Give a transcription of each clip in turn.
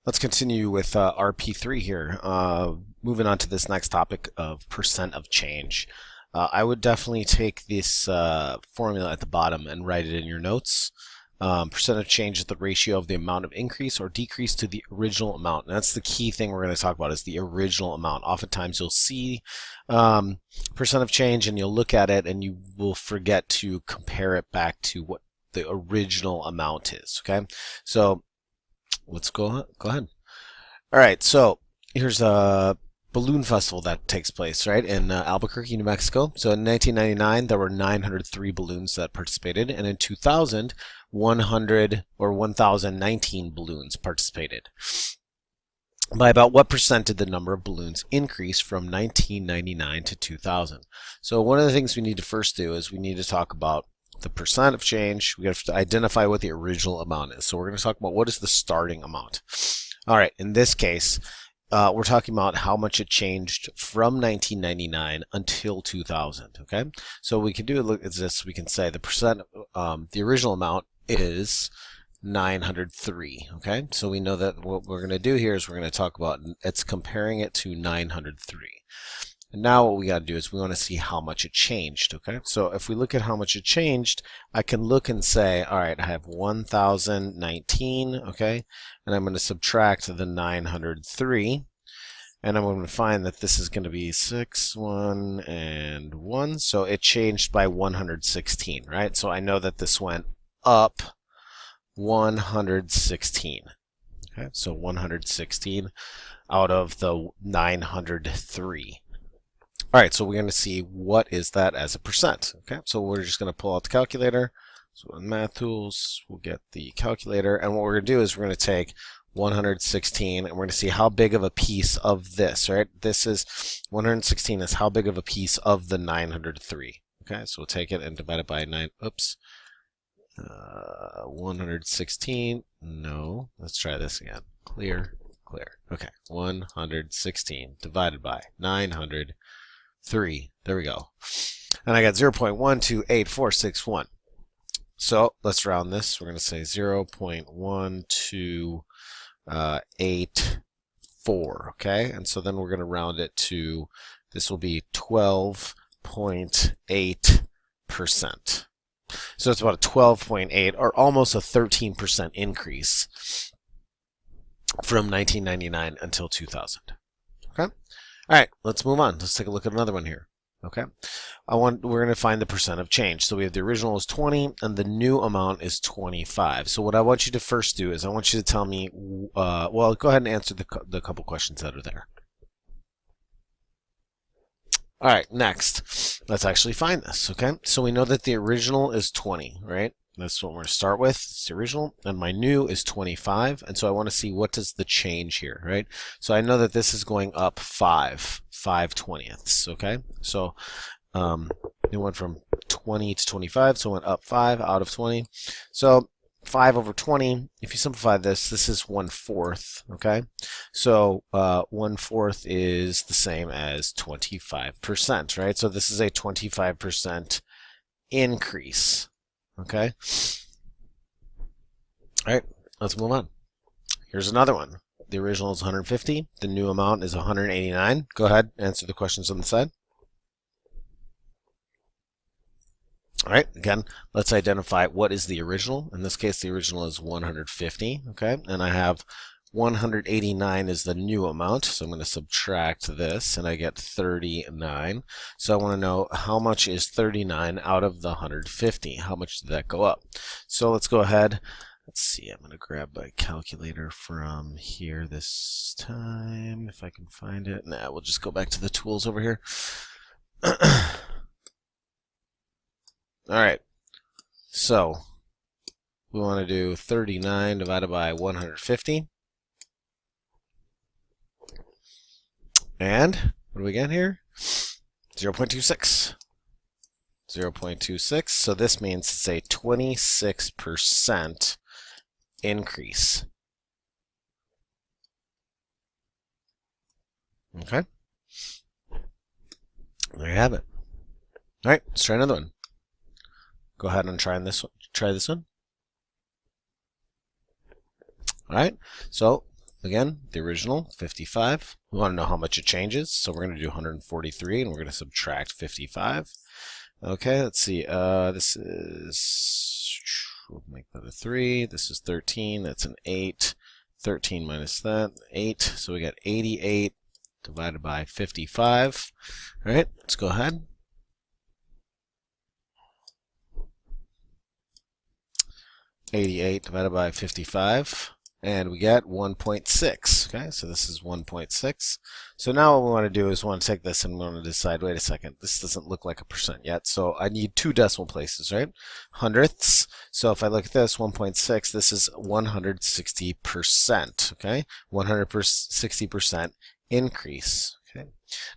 Let's continue with RP3 here. Moving on to this next topic of percent of change. I would definitely take this formula at the bottom and write it in your notes. Percent of change is the ratio of the amount of increase or decrease to the original amount. And that's the key thing we're going to talk about is the original amount. Oftentimes you'll see percent of change and you'll look at it and you will forget to compare it back to what the original amount is. Okay, so let's go ahead. All right, so here's a balloon festival that takes place right in Albuquerque, New Mexico. So in 1999 there were 903 balloons that participated, and in 2000 1019 balloons participated. By about what percent did the number of balloons increase from 1999 to 2000? So one of the things we need to first do is we need to talk about the percent of change. We have to identify what the original amount is. So we're going to talk about what is the starting amount. All right, in this case, we're talking about how much it changed from 1999 until 2000. Okay, so we can do look at this. We can say the percent, the original amount is 903. Okay, so we know that what we're going to do here is we're going to talk about it's comparing it to 903. And now what we got to do is we want to see how much it changed. Okay, so if we look at how much it changed, I can look and say, all right, I have 1019. Okay, and I'm going to subtract the 903, and I'm going to find that this is going to be 6, 1, and 1. So it changed by 116, right? So I know that this went up 116. Okay, so 116 out of the 903. All right, so we're going to see what is that as a percent. Okay, so we're just going to pull out the calculator. So in Math Tools, we'll get the calculator, and what we're going to do is we're going to take 116, and we're going to see how big of a piece of this, right? This is 116 is how big of a piece of the 903. Okay, so we'll take it and divide it by 9. Oops. 116. No, let's try this again. Clear. Okay, 116 divided by 903. There we go. And I got 0.128461. So let's round this. We're going to say 0.1284. Okay, and so then we're going to round it to, this will be 12.8%. So it's about a 12.8 or almost a 13% increase from 1999 until 2000. Okay. All right, let's move on. Let's take a look at another one here. Okay. We're going to find the percent of change. So we have the original is 20 and the new amount is 25. So what I want you to first do is I want you to tell me, well, go ahead and answer the couple questions that are there. All right, next, let's actually find this, okay? So we know that the original is 20, right? That's what we're going to start with. It's the original, and my new is 25, and so I want to see what does the change here, right? So I know that this is going up 5/20ths, okay? So it went from 20 to 25, so it went up 5 out of 20. So 5 over 20, if you simplify this, this is 1/4, okay? So 1/4 is the same as 25%, right? So this is a 25% increase, okay? All right, let's move on. Here's another one. The original is 150. The new amount is 189. Go ahead, answer the questions on the side. All right, again, let's identify what is the original. In this case, the original is 150, okay? And I have 189 is the new amount, so I'm going to subtract this, and I get 39. So I want to know how much is 39 out of the 150. How much did that go up? So let's go ahead. Let's see, I'm going to grab my calculator from here this time, if I can find it. Nah, we'll just go back to the tools over here. All right, so we want to do 39 divided by 150. And what do we get here? 0.26. 0.26. So this means it's a 26% increase. Okay. There you have it. All right, let's try another one. Go ahead and try this one. All right, so again, the original, 55. We want to know how much it changes, so we're going to do 143, and we're going to subtract 55. Okay, let's see. This is, we'll make that a 3. This is 13. That's an 8. 13 minus that, 8. So we got 88 divided by 55. All right, let's go ahead. $88 divided by 55, and we get 1.6. Okay, so this is 1.6. So now what we want to do is we want to take this and we want to decide, wait a second, this doesn't look like a percent yet, so I need 2 decimal places, right? Hundredths. So if I look at this, 1.6, this is 160%, okay? 160% increase. Okay.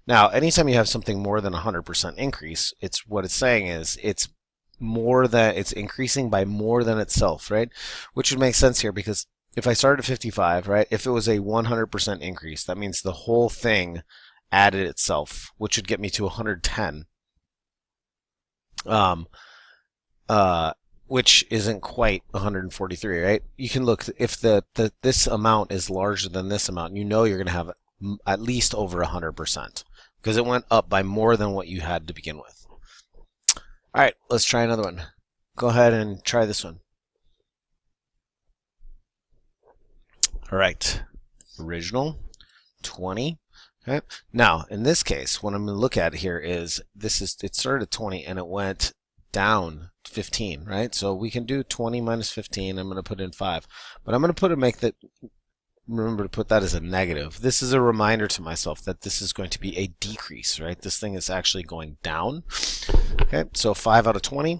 Now, anytime you have something more than 100% increase, it's what it's saying is it's increasing by more than itself, right? Which would make sense here, because if I started at 55, right, if it was a 100% increase, that means the whole thing added itself, which would get me to 110. Which isn't quite 143, right? You can look, if this amount is larger than this amount, you know you're going to have at least over 100%, because it went up by more than what you had to begin with. All right, let's try another one. Go ahead and try this one. All right, original, 20. Okay. Now, in this case, what I'm going to look at here is it started at 20 and it went down 15, right? So we can do 20 minus 15. I'm going to put in 5, but I'm going to remember to put that as a negative. This is a reminder to myself that this is going to be a decrease, right? This thing is actually going down. Okay, so 5 out of 20.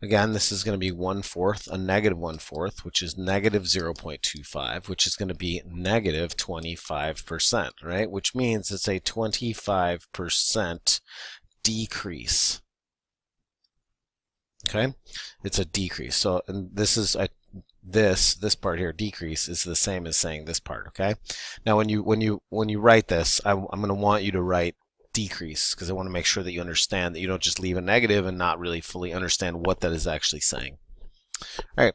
Again, this is going to be 1/4, a negative 1/4, which is negative 0.25, which is going to be negative 25%, right? Which means it's a 25% decrease. Okay, it's a decrease. So, and this is this part here, decrease, is the same as saying this part. Okay. Now, when you write this, I'm going to want you to write decrease, because I want to make sure that you understand that you don't just leave a negative and not really fully understand what that is actually saying. All right,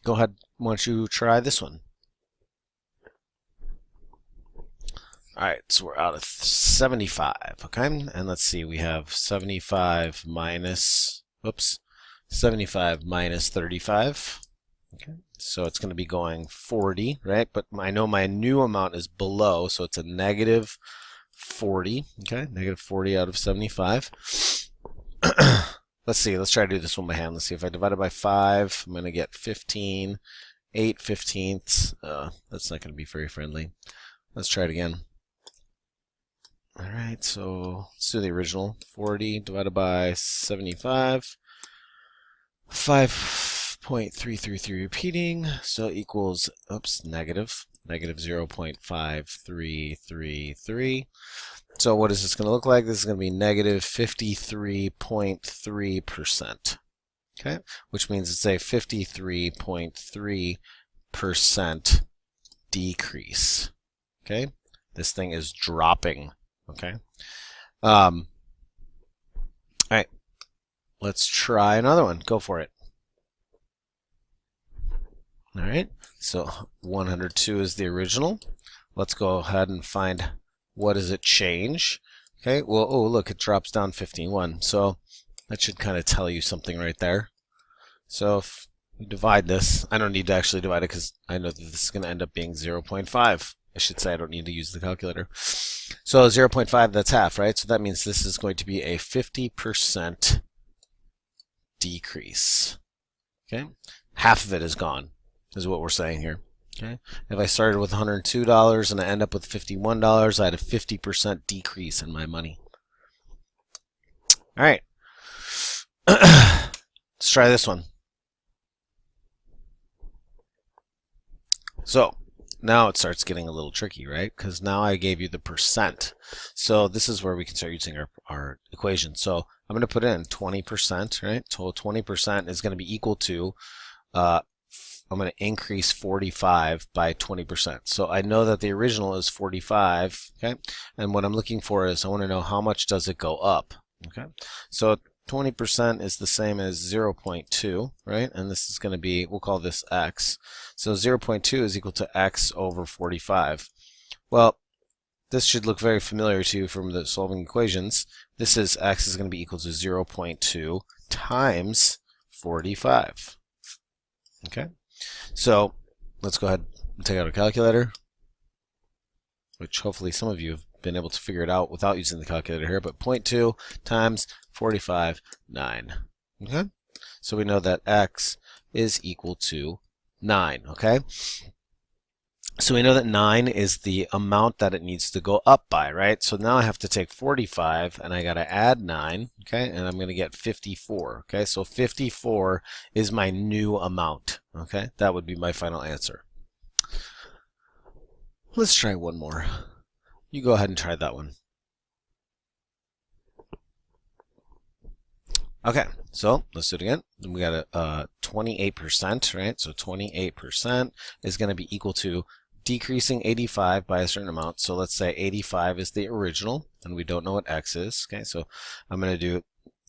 go ahead. Why don't you try this one? All right, so we're out of 75. Okay, and let's see, we have 75 minus 35. Okay, so it's going to be going 40, right? But I know my new amount is below, so it's a negative 40. Okay, negative 40 out of 75. Let's see, let's try to do this one by hand. Let's see, if I divide it by 5, I'm going to get 15, 8/15. That's not going to be very friendly. Let's try it again. All right, so let's do the original. 40 divided by 75. 5.333 repeating, so equals, negative 0.5333. So what is this going to look like? This is going to be negative 53.3%. Okay, which means it's a 53.3% decrease. Okay, this thing is dropping. Okay. All right. Let's try another one. Go for it. All right. So 102 is the original. Let's go ahead and find what does it change. Okay. Well, oh, look, it drops down 51. So that should kind of tell you something right there. So if we divide this, I don't need to actually divide it because I know that this is going to end up being 0.5. I should say I don't need to use the calculator. So 0.5, that's half, right? So that means this is going to be a 50% decrease. Okay, half of it is gone, is what we're saying here. Okay, if I started with $102 and I end up with $51, I had a 50% decrease in my money. All right, let's try this one. So now it starts getting a little tricky, right? Because now I gave you the percent. So this is where we can start using our equation. So I'm going to put in 20%, right? So 20% is going to be equal to, I'm going to increase 45 by 20%. So I know that the original is 45, okay? And what I'm looking for is I want to know how much does it go up, okay? So 20% is the same as 0.2, right? And this is going to be, we'll call this x. So 0.2 is equal to x over 45. Well, this should look very familiar to you from the solving equations. This is x is going to be equal to 0.2 times 45. Okay, so let's go ahead and take out a calculator, which hopefully some of you have been able to figure it out without using the calculator here, but 0.2 times 45, 9. Okay, so we know that x is equal to 9. Okay, so we know that 9 is the amount that it needs to go up by, right? So now I have to take 45 and I got to add 9, okay, and I'm going to get 54. Okay, so 54 is my new amount. Okay, that would be my final answer. Let's try one more. You go ahead and try that one. Okay, so let's do it again. We got a 28%, right? So 28% is going to be equal to decreasing 85 by a certain amount. So let's say 85 is the original, and we don't know what x is. Okay, so I'm going to do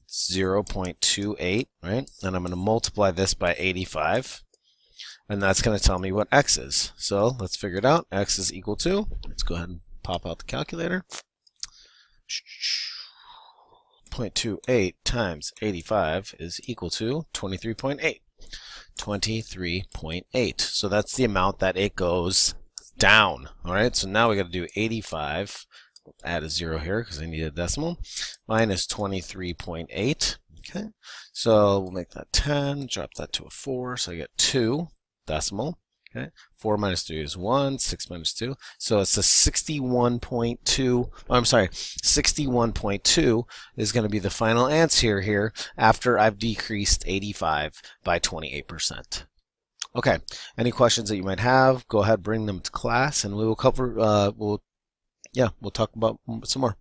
0.28, right? And I'm going to multiply this by 85. And that's going to tell me what x is. So let's figure it out. X is equal to, let's go ahead and pop out the calculator. 0.28 times 85 is equal to 23.8. 23.8. So that's the amount that it goes down. All right, so now we got to do 85. Add a 0 here because I need a decimal. Minus 23.8. Okay, so we'll make that 10. Drop that to a 4. So I get 2 decimal. Okay, 4 minus 3 is 1, 6 minus 2. So it's a 61.2, I'm sorry, 61.2 is going to be the final answer here after I've decreased 85 by 28%. Okay, any questions that you might have, go ahead, bring them to class, and we will cover, we'll talk about some more.